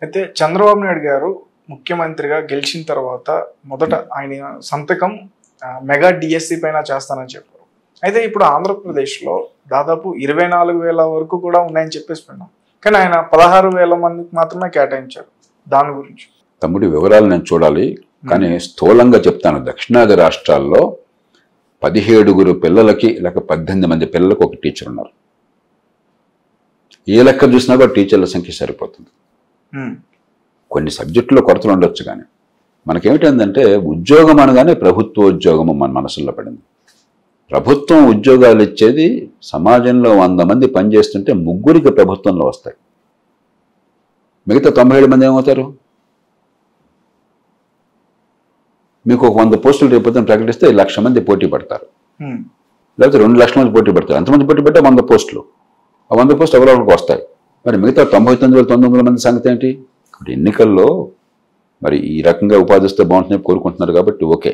అయితే చంద్రబాబు నాయుడు గారు ముఖ్యమంత్రిగా గెలిచిన తర్వాత మొదట ఆయన సంతకం మెగా డిఎస్సి పైన చేస్తానని చెప్పారు. అయితే ఇప్పుడు ఆంధ్రప్రదేశ్లో దాదాపు 24,000 వరకు కూడా ఉన్నాయని చెప్పేసి విన్నాం. కానీ ఆయన 16,000 మందికి మాత్రమే కేటాయించారు. దాని గురించి తమ్ముడి వివరాలు నేను చూడాలి, కానీ స్థూలంగా చెప్తాను. దక్షిణాది రాష్ట్రాల్లో 17 పిల్లలకి లేక 18 మంది పిల్లలకు ఒక టీచర్ ఉన్నారు. ఏ లెక్క చూసినా కూడా టీచర్ల సంఖ్య సరిపోతుంది. కొన్ని సబ్జెక్టులో కొరతలు ఉండొచ్చు, కానీ మనకేమిటంటే ఉద్యోగం అనగానే ప్రభుత్వ ఉద్యోగము మన మనసులో పడింది. ప్రభుత్వం ఉద్యోగాలు ఇచ్చేది సమాజంలో 100 మంది పనిచేస్తుంటే 3 ప్రభుత్వంలో వస్తాయి. మిగతా 97 మంది ఏమవుతారు? మీకు ఒక 100 పోస్టులు రేపు ప్రకటిస్తే 1,00,000 మంది పోటీ పడతారు, లేకపోతే 2,00,000 మంది పోటీ పడతారు. ఎంతమంది పోటీ పడితే 100 పోస్టులు. ఆ 100 పోస్టులు ఎవరికి వస్తాయి. మరి మిగతా 99,900 మంది సంగతి ఏంటి? ఇప్పుడు ఎన్నికల్లో మరి ఈ రకంగా ఉపాధి వస్తే బాగుంటుందని కోరుకుంటున్నారు కాబట్టి ఓకే,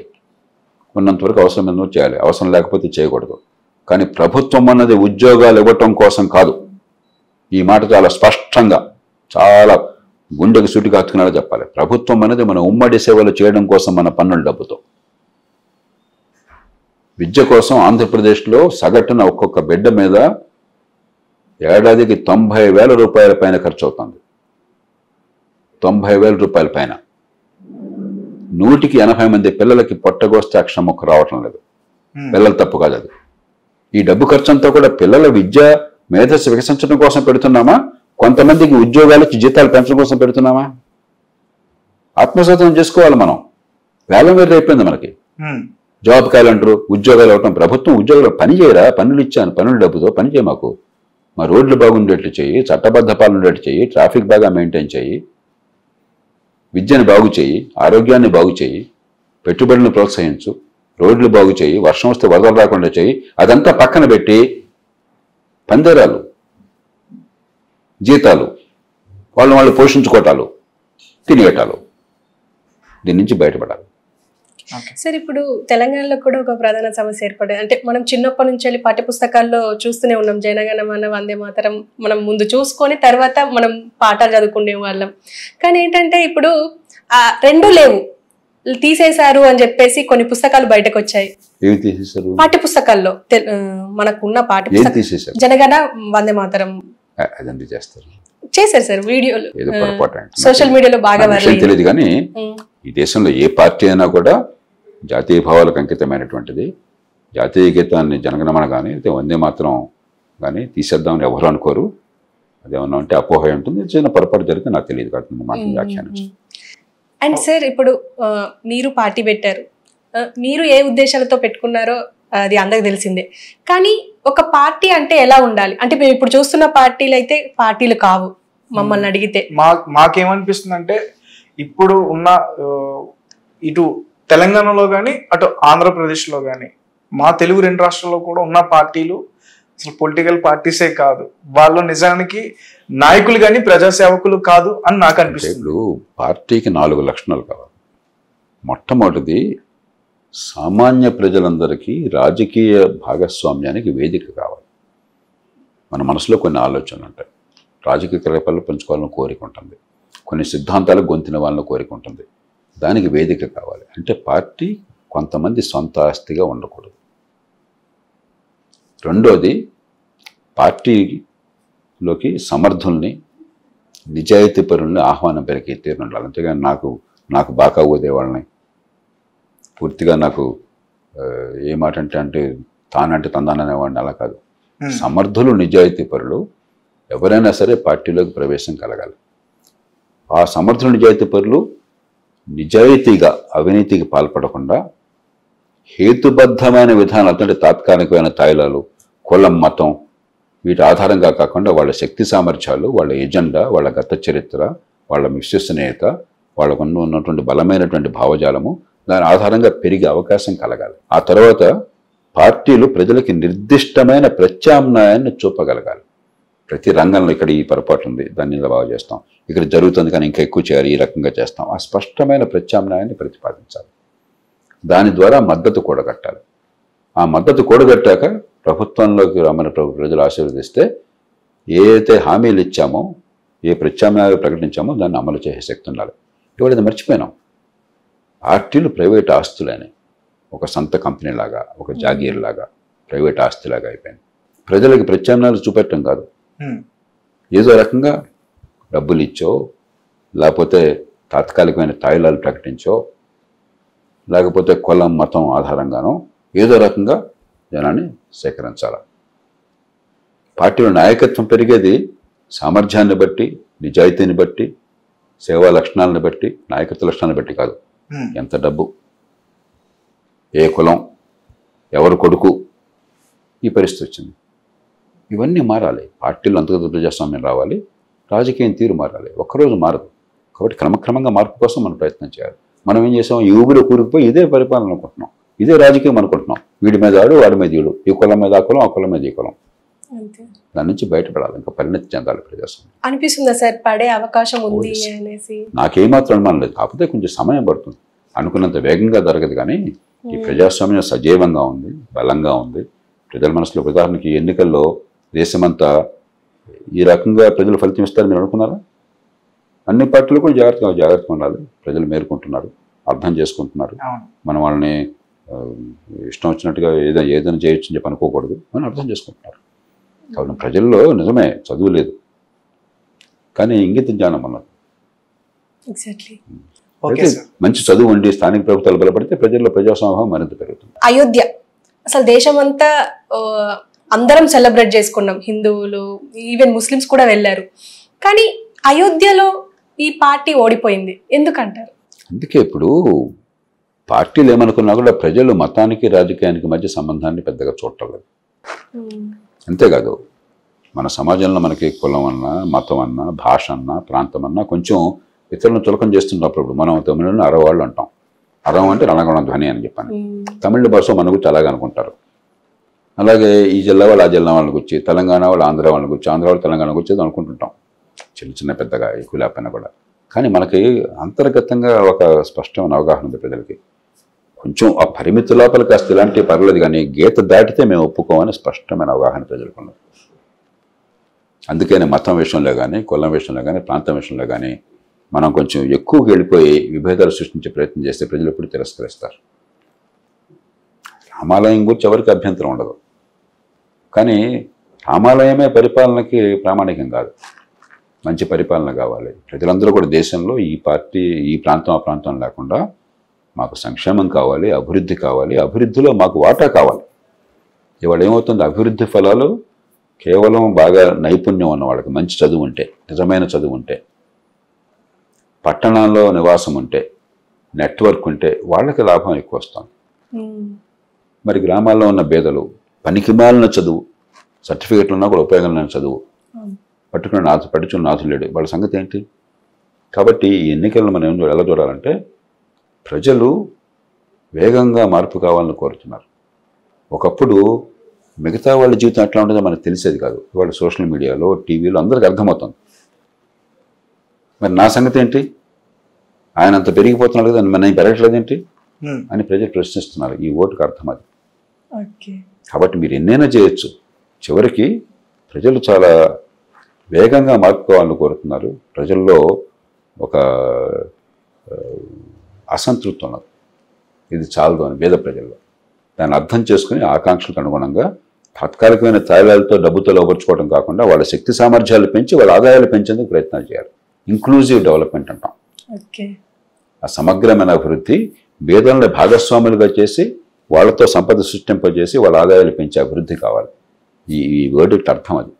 ఉన్నంతవరకు అవసరమైన చేయాలి, అవసరం లేకపోతే చేయకూడదు. కానీ ప్రభుత్వం అన్నది ఉద్యోగాలు ఇవ్వటం కోసం కాదు. ఈ మాట చాలా స్పష్టంగా, చాలా గుండెకు సూటిగా హత్తుకునేలా చెప్పాలి. ప్రభుత్వం అనేది మన ఉమ్మడి సేవలు చేయడం కోసం, మన పన్నుల డబ్బుతో. విద్య కోసం ఆంధ్రప్రదేశ్లో సగటున ఒక్కొక్క బిడ్డ మీద ఏడాదికి 90,000 రూపాయల పైన ఖర్చు అవుతుంది. 90,000 రూపాయల పైన. 180 మంది పిల్లలకి పొట్టగోస్తే అక్షరం మొక్క రావటం లేదు. పిల్లలు తప్పు కాదు అది. ఈ డబ్బు ఖర్చు అంతా కూడా పిల్లల విద్య మేధస్సు వికసించడం కోసం పెడుతున్నామా, కొంతమందికి ఉద్యోగాలకి జీతాలు పెంచడం కోసం పెడుతున్నామా? ఆత్మసాతం చేసుకోవాలి మనం. వేల మీద అయిపోయింది మనకి. జాబ్ క్యాలెండర్, ఉద్యోగాలు ఇవ్వటం. ప్రభుత్వం ఉద్యోగాలు పని చేయరా? పన్నులు ఇచ్చాను, పన్నుల డబ్బుతో పని చేయ మాకు. మా రోడ్లు బాగుండేట్లు చెయ్యి, చట్టబద్ధ పాలన ఉండేట్లు చెయ్యి, ట్రాఫిక్ బాగా మెయింటైన్ చెయ్యి, విద్యను బాగు చేయి, ఆరోగ్యాన్ని బాగు చేయి, పెట్టుబడులను ప్రోత్సహించు, రోడ్లు బాగు చేయి, వర్షం వస్తే వరదలు రాకుండా చేయి. అదంతా పక్కన పెట్టి పందేరాలు, జీతాలు, వాళ్ళు పోషించుకోవటాలు, తినేయటాలు, దీని నుంచి బయటపడాలి. సార్, ఇప్పుడు తెలంగాణలో కూడా ఒక ప్రధాన సమస్య ఏర్పడింది. అంటే మనం చిన్నప్పటి నుంచి వెళ్ళి పాఠ్యపుస్తకాల్లో చూస్తూనే ఉన్నాం. జనగణమన, వందే మాతరం మనం ముందు చూసుకొని తర్వాత మనం పాఠాలు చదువుకునే వాళ్ళం. కానీ ఏంటంటే ఇప్పుడు రెండూ లేవు, తీసేశారు అని చెప్పేసి కొన్ని పుస్తకాలు బయటకు వచ్చాయి. పాఠ్యపుస్తకాల్లో మనకున్న పాఠ్యపుస్తకం జనగణ, వందే మాతరం చేశారు సార్. వీడియోలు సోషల్ మీడియాలో బాగా తెలియదు. కానీ ఈ దేశంలో ఏ పార్టీ అయినా కూడా జాతీయ భావాలకు అంకితమైనటువంటిది. జాతీయ గీతాన్ని జనగణమన కానీ వందే మాత్రం కానీ తీసేద్దామని ఎవరు అనుకోరు. అదేమన్నా అంటే అపోహ ఉంటుంది. చిన్న పొరపాటు జరిగితే నాకు తెలియదు కాబట్టి మాత్రం వ్యాఖ్యానించు. అండ్ సార్, ఇప్పుడు మీరు పార్టీ పెట్టారు, మీరు ఏ ఉద్దేశాలతో పెట్టుకున్నారో అది అందరికి తెలిసిందే. కానీ ఒక పార్టీ అంటే ఎలా ఉండాలి? అంటే మేము ఇప్పుడు చూస్తున్న పార్టీలు అయితే పార్టీలు కావు. మమ్మల్ని అడిగితే మాకేమనిపిస్తుంది అంటే, ఇప్పుడు ఉన్న ఇటు తెలంగాణలో కానీ అటు ఆంధ్రప్రదేశ్లో కానీ మా తెలుగు 2 రాష్ట్రాల్లో కూడా ఉన్న పార్టీలు అసలు పొలిటికల్ పార్టీసే కాదు. వాళ్ళు నిజానికి నాయకులు కానీ ప్రజాసేవకులు కాదు అని నాకు అనిపిస్తుంది. ఇప్పుడు పార్టీకి 4 లక్షణాలు కావాలి. మొట్టమొదటిది, సామాన్య ప్రజలందరికీ రాజకీయ భాగస్వామ్యానికి వేదిక కావాలి. మన మనసులో కొన్ని ఆలోచనలు ఉంటాయి. రాజకీయ కలపలు పెంచుకోవాలని కోరిక ఉంటుంది. కొన్ని సిద్ధాంతాలు గొంతిన వాళ్ళని కోరిక ఉంటుంది. దానికి వేదిక కావాలి. అంటే పార్టీ కొంతమంది సొంత ఆస్తిగా ఉండకూడదు. రెండోది, పార్టీలోకి సమర్థుల్ని, నిజాయితీ పరుల్ని ఆహ్వానం పెరిగే తీరు ఉండాలి. అంతేగాని నాకు బాగా ఊదే వాళ్ళని, పూర్తిగా నాకు ఏ మాట అంటే తానంటే తందాననేవాడిని, అలా కాదు. సమర్థులు, నిజాయితీ పరులు ఎవరైనా సరే పార్టీలోకి ప్రవేశం కలగాలి. ఆ సమర్థులు, నిజాయితీ పరులు నిజాయితీగా అవినీతికి పాల్పడకుండా హేతుబద్ధమైన విధానాలతో, అంటే తాత్కాలికమైన తాయిలాలు, కులం, మతం వీటి ఆధారంగా కాకుండా వాళ్ళ శక్తి సామర్థ్యాలు, వాళ్ళ ఎజెండా, వాళ్ళ గత చరిత్ర, వాళ్ళ విశ్వసనీయత, వాళ్ళకు ఉన్నటువంటి బలమైనటువంటి భావజాలము, దాని ఆధారంగా పెరిగే అవకాశం కలగాలి. ఆ తర్వాత పార్టీలు ప్రజలకి నిర్దిష్టమైన ప్రత్యామ్నాయాన్ని చూపగలగాలి. ప్రతి రంగంలో ఇక్కడ ఈ పొరపాటు ఉంది, దాన్ని ఇలా బాగా చేస్తాం, ఇక్కడ జరుగుతుంది కానీ ఇంకా ఎక్కువ చేయాలి, ఈ రకంగా చేస్తాం. ఆ స్పష్టమైన ప్రత్యామ్నాయాన్ని ప్రతిపాదించాలి. దాని ద్వారా మద్దతు కూడగట్టాలి. ఆ మద్దతు కూడగట్టాక ప్రభుత్వంలోకి రమ్మని ప్రజలు ఆశీర్వదిస్తే ఏదైతే హామీలు ఇచ్చామో ఏ ప్రత్యామ్నాయాలు ప్రకటించామో దాన్ని అమలు చేసే శక్తి ఉండాలి. ఇవాళ ఇది మర్చిపోయినాం. పార్టీలు ప్రైవేట్ ఆస్తులని ఒక సొంత కంపెనీ లాగా, ఒక జాగీర్ లాగా, ప్రైవేట్ ఆస్తిలాగా అయిపోయింది. ప్రజలకి ప్రత్యామ్నాయాలు చూపెట్టడం కాదు, ఏదో రకంగా డబ్బులు ఇచ్చో, లేకపోతే తాత్కాలికమైన తాయిలాలు ప్రకటించో, లేకపోతే కులం మతం ఆధారంగానో ఏదో రకంగా జనాన్ని సేకరించాలి. పార్టీలో నాయకత్వం పెరిగేది సామర్థ్యాన్ని బట్టి, నిజాయితీని బట్టి, సేవా లక్షణాలను బట్టి, నాయకత్వ లక్షణాలను బట్టి కాదు. ఎంత డబ్బు, ఏ కులం, ఎవరు కొడుకు, ఈ పరిస్థితి వచ్చింది. ఇవన్నీ మారాలి. పార్టీలో అంతర్గత ప్రజాస్వామ్యం రావాలి, రాజకీయం తీరు మారాలి. ఒక్కరోజు మారదు. కాబట్టి క్రమక్రమంగా మార్పు కోసం మనం ప్రయత్నం చేయాలి. మనం ఏం చేసాం, ఈ ఊబిలో కూరుకుపోయి ఇదే పరిపాలన అనుకుంటున్నాం, ఇదే రాజకీయం అనుకుంటున్నాం. వీడి మీద ఆడు, వాడి మీద ఈడు, ఈ కులం మీద ఆ కులం, ఆ కులం మీద ఈ కులం. దాని నుంచి బయటపడాలి, ఇంకా పరిణతి చెందాలి ప్రజాస్వామ్యం. అనిపిస్తుందా సార్ పడే అవకాశం ఉంది అనేసి? నాకేమాత్రం అనుమానం లేదు. కాకపోతే కొంచెం సమయం పడుతుంది. అనుకున్నంత వేగంగా జరగదు. కానీ ఈ ప్రజాస్వామ్యం సజీవంగా ఉంది, బలంగా ఉంది. ప్రజల మనసులో, ఉదాహరణకి ఎన్నికల్లో దేశమంతా ఈ రకంగా ప్రజలు ఫలితం ఇస్తారని మీరు అనుకున్నారా? అన్ని పార్టీలు కూడా జాగ్రత్తగా ఉండాలి. ప్రజలు మేరుకుంటున్నారు, అర్థం చేసుకుంటున్నారు. మనం వాళ్ళని ఇష్టం వచ్చినట్టుగా ఏదైనా చేయొచ్చు అని చెప్పి అనుకోకూడదు అని అర్థం చేసుకుంటున్నారు. కాబట్టి ప్రజల్లో నిజమే చదువు లేదు, కానీ ఇంగిత జ్ఞానం అన్నది. మంచి చదువు ఉండి స్థానిక ప్రభుత్వాలు బలపడితే ప్రజల్లో ప్రజాస్వామ్యం మరింత పెరుగుతుంది. అయోధ్య అసలు దేశమంతా అందరం సెలబ్రేట్ చేసుకున్నాం, హిందువులు, ఈవెన్ ముస్లిమ్స్ కూడా వెళ్ళారు. కానీ అయోధ్యలో ఈ పార్టీ ఓడిపోయింది, ఎందుకంటారు? అందుకే ఇప్పుడు పార్టీలు ఏమనుకున్నా కూడా ప్రజలు మతానికి రాజకీయానికి మధ్య సంబంధాన్ని పెద్దగా చూడలేదు. అంతేకాదు, మన సమాజంలో మనకి కులం అన్నా, మతం అన్నా, భాష అన్నా, ప్రాంతం అన్నా కొంచెం ఇతరులను చులకం చేస్తున్నప్పుడు మనం తమిళను అరవాళ్ళు అంటాం. అరవం అంటే రణగొణ ధ్వని అని చెప్పాను. తమిళ భాష మన గురించి అలాగే అనుకుంటారు. అలాగే ఈ జిల్లా వాళ్ళు ఆ జిల్లా వాళ్ళకి వచ్చి, తెలంగాణ వాళ్ళు ఆంధ్ర వాళ్ళకి వచ్చి, ఆంధ్ర వాళ్ళు తెలంగాణకు వచ్చేది అనుకుంటుంటాం. చిన్న చిన్న పెద్దగా ఎక్కువ లేకపోయినా కూడా. కానీ మనకి అంతర్గతంగా ఒక స్పష్టమైన అవగాహన ఉంది ప్రజలకి. కొంచెం ఆ పరిమితి లోపల కాస్త ఇలాంటివి పర్లేదు, కానీ గీత దాటితే మేము ఒప్పుకోమని స్పష్టమైన అవగాహన ప్రజలకు ఉన్నది. అందుకని మతం విషయంలో కానీ, కులం విషయంలో కానీ, ప్రాంతం విషయంలో కానీ మనం కొంచెం ఎక్కువగా వెళ్ళిపోయి విభేదాలు సృష్టించే ప్రయత్నం చేస్తే ప్రజలు ఎప్పుడు తిరస్కరిస్తారు. రామాలయం గురించి ఎవరికి అభ్యంతరం ఉండదు, కానీ రామాలయమే పరిపాలనకి ప్రామాణికం కాదు. మంచి పరిపాలన కావాలి. ప్రజలందరూ కూడా దేశంలో ఈ పార్టీ, ఈ ప్రాంతం, ఆ ప్రాంతం లేకుండా మాకు సంక్షేమం కావాలి, అభివృద్ధి కావాలి, అభివృద్ధిలో మాకు వాటా కావాలి. ఇవాళ ఏమవుతుంది, అభివృద్ధి ఫలాలు కేవలం బాగా నైపుణ్యం ఉన్న వాళ్ళకి, మంచి చదువు ఉంటే, నిజమైన చదువు ఉంటే, పట్టణాల్లో నివాసం ఉంటే, నెట్వర్క్ ఉంటే వాళ్ళకి లాభం ఎక్కువ వస్తుంది. మరి గ్రామాల్లో ఉన్న పేదలు పనికిమాలిన చదువు, సర్టిఫికేట్లు ఉన్నా కూడా ఉపయోగం లేని చదువు, పట్టుకున్న నాథులు లేడు, వాళ్ళ సంగతి ఏంటి? కాబట్టి ఈ ఎన్నికలను మనం ఎలా చూడాలంటే, ప్రజలు వేగంగా మార్పు కావాలని కోరుతున్నారు. ఒకప్పుడు మిగతా వాళ్ళ జీవితం ఎట్లా ఉంటుందో మనకు తెలిసేది కాదు. ఇవాళ సోషల్ మీడియాలో, టీవీలో అందరికీ అర్థమవుతుంది. మరి నా సంగతి ఏంటి, ఆయన అంత పెరిగిపోతున్నాడు కదా, నేను పెరగట్లేదేంటి అని ప్రజలు ప్రశ్నిస్తున్నారు. ఈ ఓటుకు అర్థం అది. కాబట్టి మీరు ఎన్నైనా చేయొచ్చు, చివరికి ప్రజలు చాలా వేగంగా మార్పుకోవాలని కోరుతున్నారు. ప్రజల్లో ఒక అసంతృప్తి ఉన్నది, ఇది చాలదు అని పేద ప్రజల్లో. దాన్ని అర్థం చేసుకుని ఆకాంక్షలకు అనుగుణంగా తాత్కాలికమైన తాయిలాలతో డబ్బుతో లోపరుచుకోవడం కాకుండా వాళ్ళ శక్తి సామర్థ్యాలు పెంచి వాళ్ళ ఆదాయాలు పెంచేందుకు ప్రయత్నాలు చేయాలి. ఇంక్లూజివ్ డెవలప్మెంట్ అంటాం. ఆ సమగ్రమైన అభివృద్ధి పేదలను భాగస్వాములుగా చేసి వాళ్ళతో సంపద సృష్టింపజేసి వాళ్ళ ఆదాయాలు పెంచే అభివృద్ధి కావాలి. ఈ వర్డ్కి అర్థం అది.